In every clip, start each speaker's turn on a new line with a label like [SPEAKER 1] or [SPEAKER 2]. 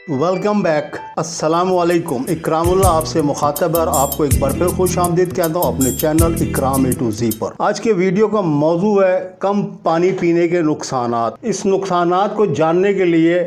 [SPEAKER 1] Welcome back. अस्सलामुअलैकुम। इकरामुल्लाह आपसे मुखातब और आपको एक बार फिर खुश आमदीद कहता हूँ अपने चैनल इकराम ए टू जी पर। आज के वीडियो का मौजू है कम पानी पीने के नुकसानात। इस नुकसानात को जानने के लिए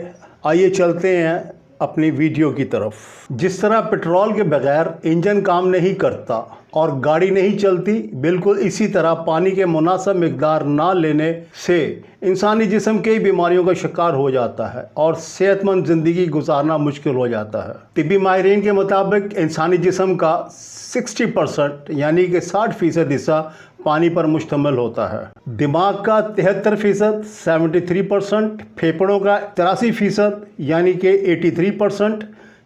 [SPEAKER 1] आइए चलते हैं अपनी वीडियो की तरफ। जिस तरह पेट्रोल के बगैर इंजन काम नहीं करता और गाड़ी नहीं चलती, बिल्कुल इसी तरह पानी के मुनासिब मिकदार ना लेने से इंसानी जिस्म कई बीमारियों का शिकार हो जाता है और सेहतमंद ज़िंदगी गुजारना मुश्किल हो जाता है। तिब्बी माहिरीन के मुताबिक इंसानी जिस्म का 60% यानी कि 60% हिस्सा पानी पर मुश्तमिल होता है। दिमाग का 73% 73%, फेफड़ों का 83% यानी कि 83%,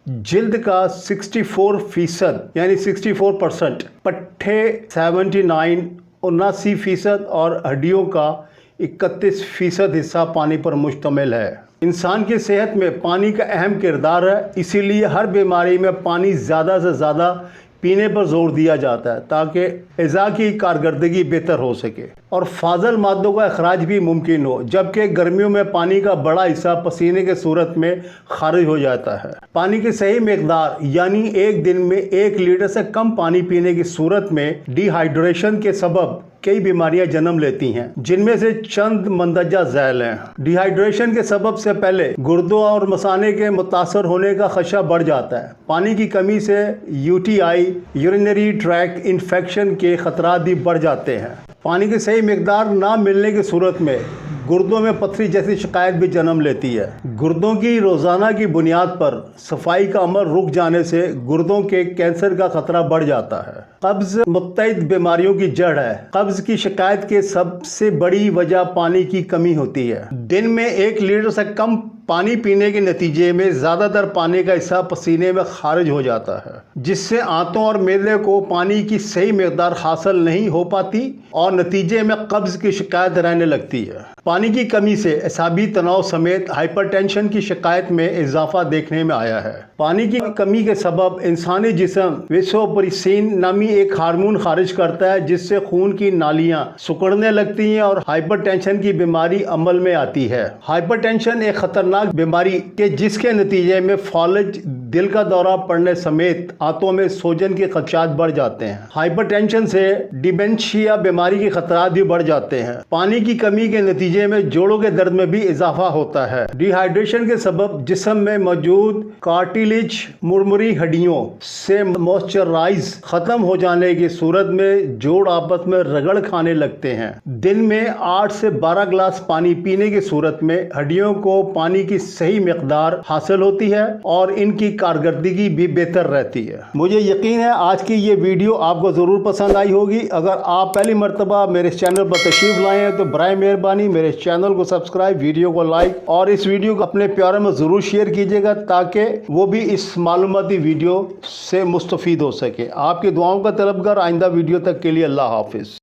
[SPEAKER 1] जिल्द का 64% यानी 64%, पट्ठे 79% और हड्डियों का 31% हिस्सा पानी पर मुश्तमिल है। इंसान की सेहत में पानी का अहम किरदार है, इसीलिए हर बीमारी में पानी ज़्यादा से ज़्यादा पीने पर जोर दिया जाता है ताकि एज़ा की कारकर्दगी बेहतर हो सके और फाजल मादों का अखराज भी मुमकिन हो। जबकि गर्मियों में पानी का बड़ा हिस्सा पसीने के सूरत में खारिज हो जाता है। पानी की सही मिकदार यानी एक दिन में 1 लीटर से कम पानी पीने की सूरत में डिहाइड्रेशन के सबब कई बीमारियां जन्म लेती हैं, जिनमें से चंद मंदरजा झैल हैं। डिहाइड्रेशन के सबब से पहले गुर्दों और मसाने के मुतासर होने का खदशा बढ़ जाता है। पानी की कमी से यूटीआई यूरिनरी ट्रैक्ट इन्फेक्शन के खतरात भी बढ़ जाते हैं। पानी की सही मिकदार ना मिलने की सूरत में गुर्दों में पथरी जैसी शिकायत भी जन्म लेती है। गुर्दों की रोज़ाना की बुनियाद पर सफाई का अमल रुक जाने से गुर्दों के कैंसर का खतरा बढ़ जाता है। कब्ज़ मुत्तइद बीमारियों की जड़ है। कब्ज़ की शिकायत के सबसे बड़ी वजह पानी की कमी होती है। दिन में 1 लीटर से कम पानी पीने के नतीजे में ज़्यादातर पानी का हिस्सा पसीने में खारिज हो जाता है, जिससे आंतों और मेदे को पानी की सही मिकदार हासिल नहीं हो पाती और नतीजे में कब्ज़ की शिकायत रहने लगती है। पानी की कमी से असाबी तनाव समेत हाइपरटेंशन की शिकायत में इजाफा देखने में आया है। पानी की कमी के सबब इंसानी जिस्म वैसोप्रेसिन नामी एक हार्मोन खारिज करता है, जिससे खून की नालियां सिकुड़ने लगती हैं और हाइपरटेंशन की बीमारी अमल में आती है। हाइपरटेंशन एक खतरनाक बीमारी के जिसके नतीजे में फॉलज, दिल का दौरा पड़ने समेत आंतों में सोजन के खदशात बढ़ जाते हैं। हाइपरटेंशन से डिमेंशिया बीमारी के खतरात भी बढ़ जाते हैं। पानी की कमी के नतीजे में जोड़ों के दर्द में भी इजाफा होता है। डिहाइड्रेशन के सबब जिस्म में मौजूद कार्टिलेज मुरमुरी हड्डियों से मॉइस्चराइज खत्म हो जाने की सूरत में जोड़ आपस में रगड़ खाने लगते हैं। दिन में 8 से 12 गिलास पानी पीने की सूरत में हड्डियों को पानी की सही मिकदार हासिल होती है और इनकी कारकर्दगी भी बेहतर रहती है। मुझे यकीन है आज की ये वीडियो आपको ज़रूर पसंद आई होगी। अगर आप पहली मर्तबा मेरे चैनल पर तशरीफ़ लाए हैं तो बराए मेहरबानी मेरे चैनल को सब्सक्राइब, वीडियो को लाइक और इस वीडियो को अपने प्यारों में ज़रूर शेयर कीजिएगा ताकि वो भी इस मालूमाती वीडियो से मुस्तफ़ीद हो सके। आपकी दुआओं का तलबगार। आइंदा वीडियो तक के लिए अल्लाह हाफिज़।